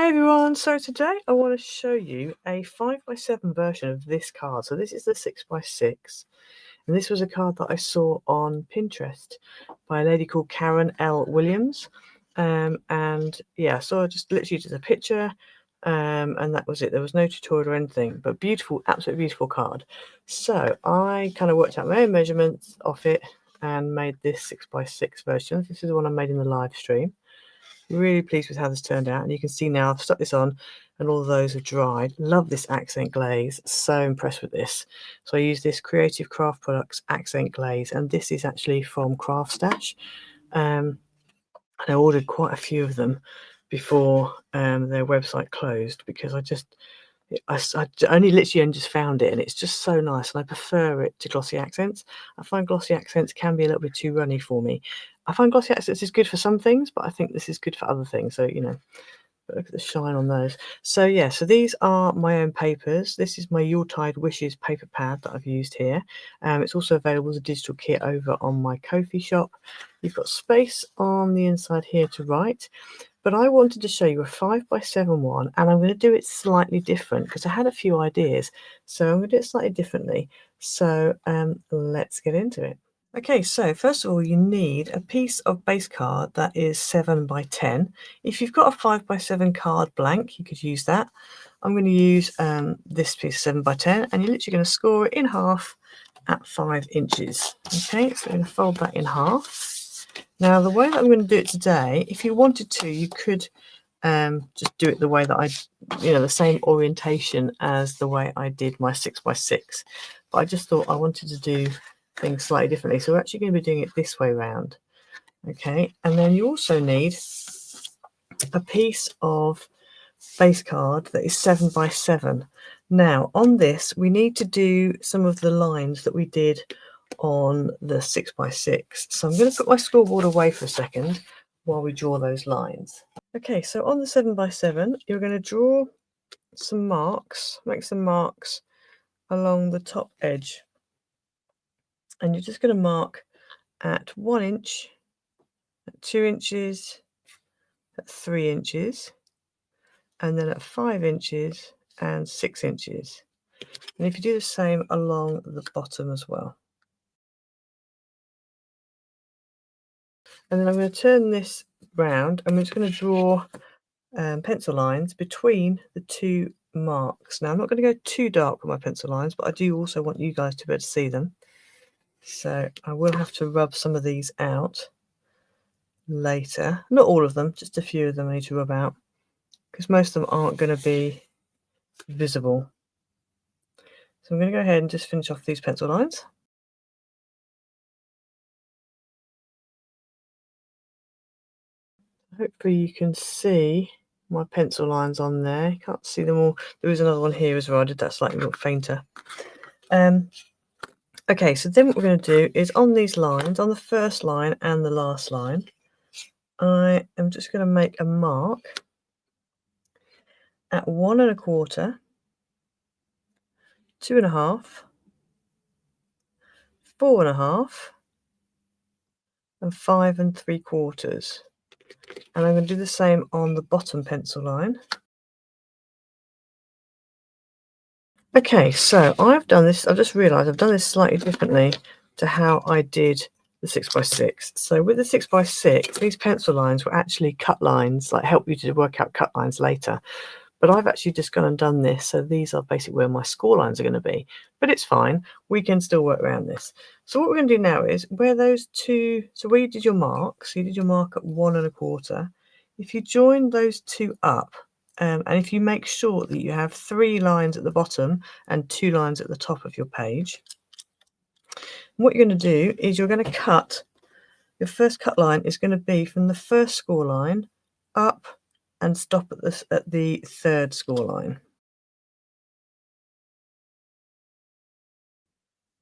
Hi everyone, so today I want to show you a 5x7 version of this card. So this is the 6x6 and this was a card that I saw on Pinterest by a lady called Karen L. Williams. And yeah, so I just literally did a picture and that was it. There was no tutorial or anything, but beautiful, absolutely beautiful card. So I kind of worked out my own measurements off it and made this 6x6 version. This is the one I made in the live stream. Really pleased with how this turned out, and you can see now I've stuck this on and all of those have dried. Love this accent glaze, so impressed with this. So I use this Creative Craft Products accent glaze, and this is actually from Craft Stash. And I ordered quite a few of them before their website closed because I only literally just found it, and it's just so nice, and I prefer it to glossy accents. I find glossy accents can be a little bit too runny for me. I find glossy accents is good for some things, but I think this is good for other things. So, you know, look at the shine on those. So yeah, so these are my own papers. This is my Yuletide Wishes paper pad that I've used here. It's also available as a digital kit over on my Ko-fi shop. You've got space on the inside here to write. But I wanted to show you a 5x7 one, and I'm going to do it slightly different because I had a few ideas. So I'm going to do it slightly differently. So let's get into it. Okay, so first of all, you need a piece of base card that is 7x10. If you've got a 5x7 card blank, you could use that. I'm going to use this piece 7x10, and you're literally going to score it in half at 5 inches. Okay, so I'm going to fold that in half. Now, the way that I'm going to do it today, if you wanted to, you could just do it the way that the same orientation as the way I did my 6x6. But I just thought I wanted to do things slightly differently. So we're actually going to be doing it this way round. Okay, and then you also need a piece of base card that is 7x7. Now, on this, we need to do some of the lines that we did on the 6x6. So I'm going to put my scoreboard away for a second while we draw those lines. Okay, so on the 7x7, you're going to draw some marks, make some marks along the top edge. And you're just going to mark at 1 inch, at 2 inches, at 3 inches, and then at 5 inches and 6 inches. And if you do the same along the bottom as well. And then I'm going to turn this round, and we're just going to draw pencil lines between the two marks. Now, I'm not going to go too dark with my pencil lines, but I do also want you guys to be able to see them. So I will have to rub some of these out later. Not all of them, just a few of them I need to rub out, because most of them aren't going to be visible. So I'm going to go ahead and just finish off these pencil lines. Hopefully you can see my pencil lines on there. You can't see them all. There is another one here as well. I did that slightly more fainter. Okay, so then what we're going to do is on these lines, on the first line and the last line, I am just going to make a mark at 1 1/4, 2 1/2, 4 1/2, and 5 3/4. And I'm going to do the same on the bottom pencil line. Okay, so I've done this, I've just realised I've done this slightly differently to how I did the 6x6. So with the 6x6, these pencil lines were actually cut lines, like help you to work out cut lines later. But I've actually just gone and done this, so these are basically where my score lines are going to be. But it's fine, we can still work around this. So what we're going to do now is where those two, so where you did your mark, so you did your mark at 1 1/4, if you join those two up, and if you make sure that you have 3 lines at the bottom and 2 lines at the top of your page, what you're going to do is you're going to cut, your first cut line is going to be from the first score line up and stop at the third score line.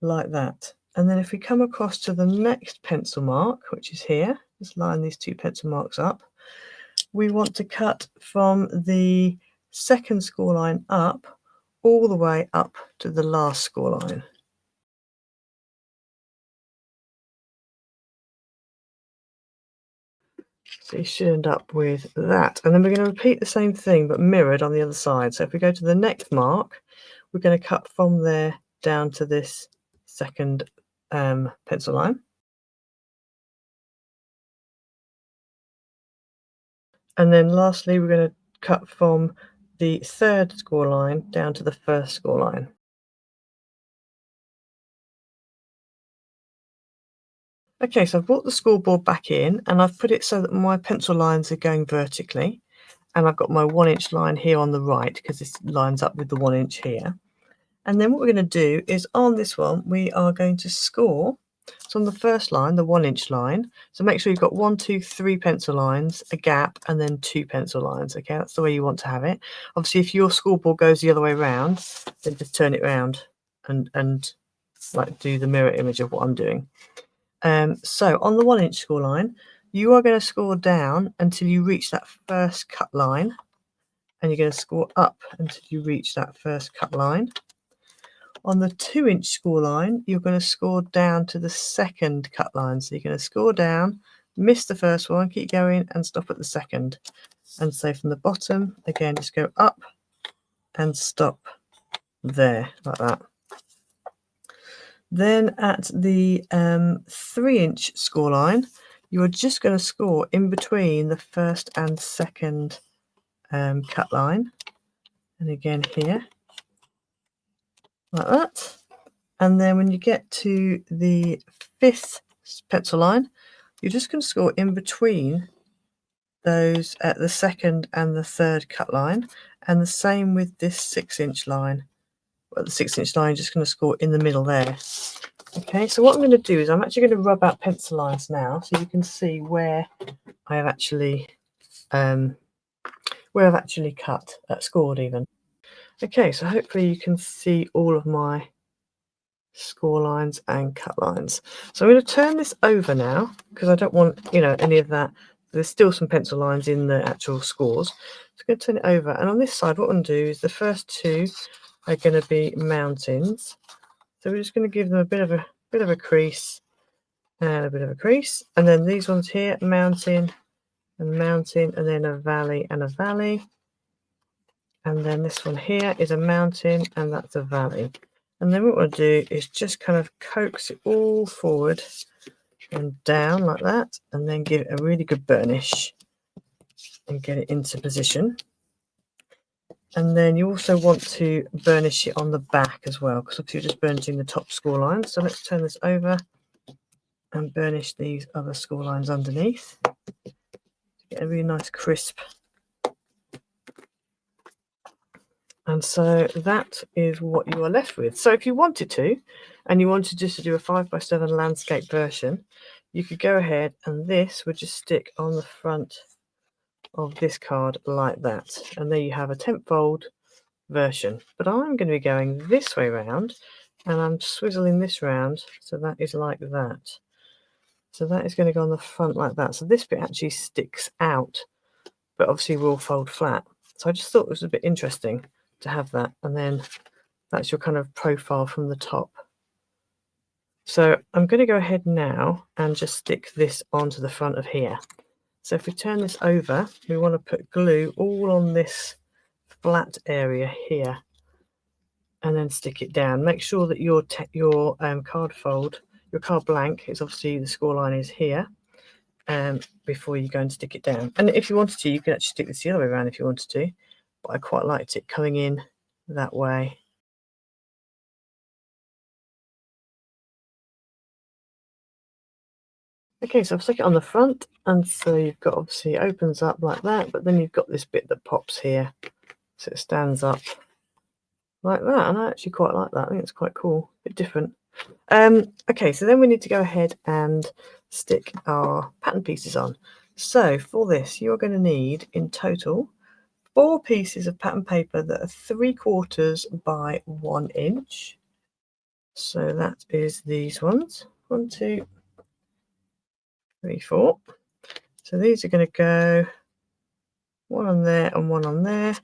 Like that. And then if we come across to the next pencil mark, which is here, just line these 2 pencil marks up, we want to cut from the second score line up all the way up to the last score line. So you should end up with that. And then we're going to repeat the same thing but mirrored on the other side. So if we go to the next mark, we're going to cut from there down to this second pencil line. And then lastly, we're going to cut from the third score line down to the first score line. Okay, so I've brought the scoreboard back in and I've put it so that my pencil lines are going vertically. And I've got my 1-inch line here on the right because this lines up with the 1-inch here. And then what we're going to do is on this one, we are going to score. So on the first line, the 1-inch line, so make sure you've got 1, 2, 3 pencil lines, a gap, and then 2 pencil lines. Okay, that's the way you want to have it. Obviously, if your scoreboard goes the other way around, then just turn it around and like do the mirror image of what I'm doing. So on the 1-inch score line, you are going to score down until you reach that first cut line, and you're going to score up until you reach that first cut line. On the 2-inch score line, you're going to score down to the second cut line. So you're going to score down, miss the first one, keep going, and stop at the second. And so from the bottom, again, just go up and stop there, like that. Then at the 3-inch score line, you are just going to score in between the first and second cut line. And again here, like that. And then when you get to the 5th pencil line, you're just going to score in between those at the second and the third cut line. And the same with this 6-inch line. Well, the 6-inch line, you're just going to score in the middle there. Okay, so what I'm going to do is I'm actually going to rub out pencil lines now so you can see where I have actually cut, scored even. Okay, so hopefully you can see all of my score lines and cut lines. So I'm going to turn this over now because I don't want, any of that. There's still some pencil lines in the actual scores. So I'm going to turn it over, and on this side what I'm going to do is the first 2 are going to be mountains. So we're just going to give them a bit of a crease and a bit of a crease, and then these ones here, mountain and mountain, and then a valley and a valley. And then this one here is a mountain, and that's a valley. And then what we'll do is just kind of coax it all forward and down like that, and then give it a really good burnish and get it into position. And then you also want to burnish it on the back as well, because obviously you're just burnishing the top score line. So let's turn this over and burnish these other score lines underneath to get a really nice crisp. And so that is what you are left with. So if you wanted to, and you wanted just to do a 5x7 landscape version, you could go ahead and this would just stick on the front of this card like that. And there you have a 10-fold version. But I'm going to be going this way round, and I'm swizzling this round, so that is like that. So that is going to go on the front like that. So this bit actually sticks out, but obviously will fold flat. So I just thought it was a bit interesting to have that, and then that's your kind of profile from the top. So I'm going to go ahead now and just stick this onto the front of here. So if we turn this over, we want to put glue all on this flat area here and then stick it down. Make sure that your card fold, your card blank is obviously the score line is here before you go and stick it down. And if you wanted to, you could actually stick this the other way around if you wanted to, but I quite liked it coming in that way. Okay, so I've stuck it on the front, and so you've got, obviously it opens up like that, but then you've got this bit that pops here, so it stands up like that, and I actually quite like that. I think it's quite cool, a bit different. Okay, so then we need to go ahead and stick our pattern pieces on. So for this, you're going to need in total 4 pieces of pattern paper that are 3/4 by 1 inch. So that is these ones. 1, 2, 3, 4. So these are going to go one on there and one on there,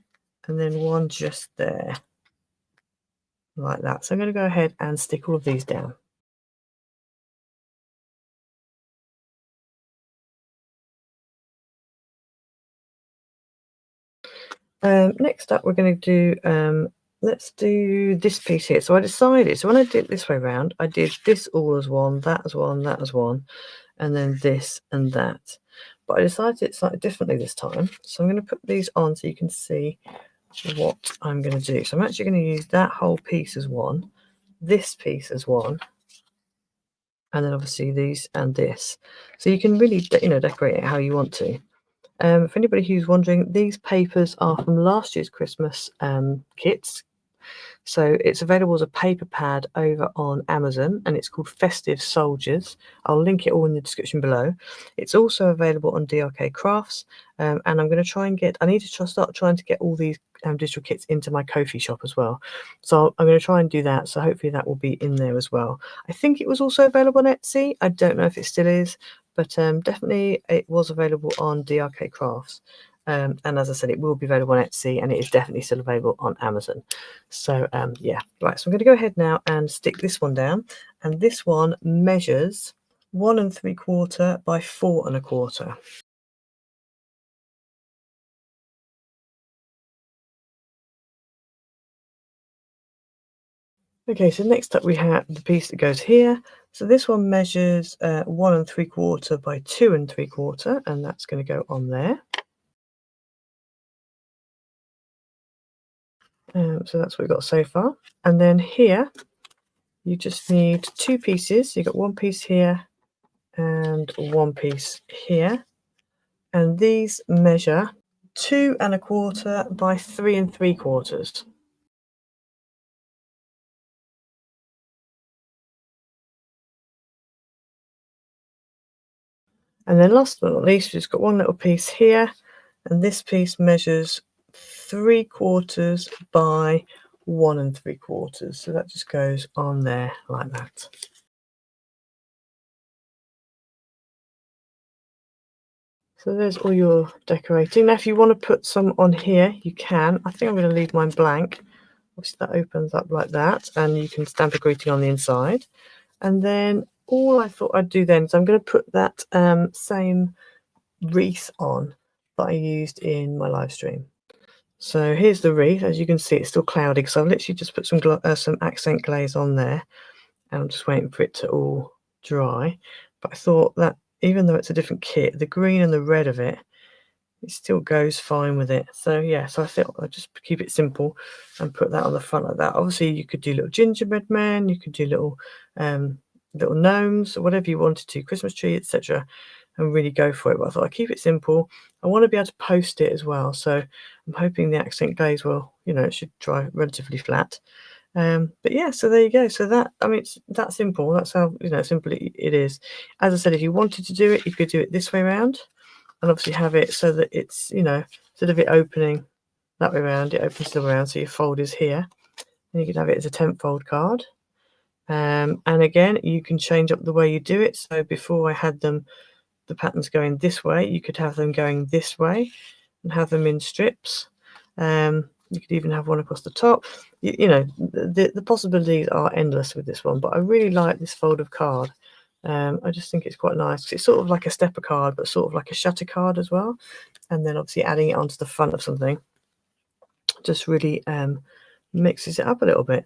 and then one just there, like that. So I'm going to go ahead and stick all of these down. Next up, we're going to do, let's do this piece here. So I decided, so when I did it this way around, I did this all as one, that as one, that as one, and then this and that. But I decided it slightly differently this time. So I'm going to put these on so you can see what I'm going to do. So I'm actually going to use that whole piece as one, this piece as one, and then obviously these and this. So you can really, decorate it how you want to. For anybody who's wondering, these papers are from last year's Christmas kits. So it's available as a paper pad over on Amazon, and it's called Festive Soldiers. I'll link it all in the description below. It's also available on DRK Crafts, and I'm going to try and I need to start trying to get all these digital kits into my Ko-fi shop as well. So I'm going to try and do that, so hopefully that will be in there as well. I think it was also available on Etsy. I don't know if it still is, but definitely it was available on DRK Crafts. And as I said, it will be available on Etsy, and it is definitely still available on Amazon. So yeah, right, so I'm going to go ahead now and stick this one down, and this one measures 1 3/4 by 4 1/4. Okay, so next up we have the piece that goes here. So this one measures 1 3/4 by 2 3/4, and that's going to go on there. So that's what we've got so far. And then here, you just need 2 pieces. You've got 1 piece here and 1 piece here. And these measure 2 1/4 by 3 3/4. And then last but not least, we've just got 1 little piece here, and this piece measures 3/4 by 1 3/4. So that just goes on there like that. So there's all your decorating. Now, if you want to put some on here, you can. I think I'm going to leave mine blank. Obviously, that opens up like that, and you can stamp a greeting on the inside. And then all I thought I'd do then is I'm going to put that same wreath on that I used in my live stream. So here's the wreath. As you can see, it's still cloudy because I've literally just put some accent glaze on there, and I'm just waiting for it to all dry. But I thought that even though it's a different kit, the green and the red of it, it still goes fine with it. So yeah, so I thought I'd just keep it simple and put that on the front like that. Obviously, you could do little gingerbread men, you could do little gnomes, or whatever you wanted to, Christmas tree, etc., and really go for it. But I thought I'd keep it simple. I want to be able to post it as well, so I'm hoping the accent glaze will, it should dry relatively flat. But yeah, so there you go. So that, I mean, it's that simple. That's how simple it is. As I said, if you wanted to do it, you could do it this way around, and obviously have it so that it's instead of it opening that way around, it opens the way around. So your fold is here, and you could have it as a 10th fold card. And again, you can change up the way you do it. So before I had the patterns going this way, you could have them going this way and have them in strips. You could even have one across the top. The possibilities are endless with this one, but I really like this fold of card. I just think it's quite nice. It's sort of like a stepper card, but sort of like a shutter card as well. And then obviously adding it onto the front of something just really mixes it up a little bit.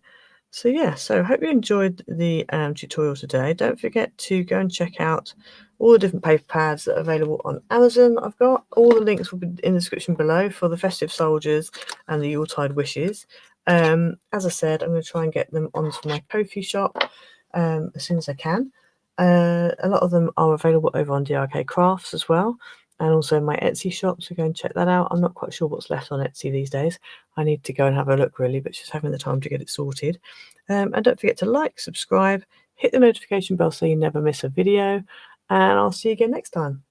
So yeah, so I hope you enjoyed the tutorial today. Don't forget to go and check out all the different paper pads that are available on Amazon. I've got all the links will be in the description below for the Festive Soldiers and the Yuletide Wishes. As I said, I'm going to try and get them onto my Ko-fi shop as soon as I can. A lot of them are available over on DRK Crafts as well, and also my Etsy shop, so go and check that out. I'm not quite sure what's left on Etsy these days. I need to go and have a look really, but just having the time to get it sorted. And don't forget to like, subscribe, hit the notification bell so you never miss a video, and I'll see you again next time.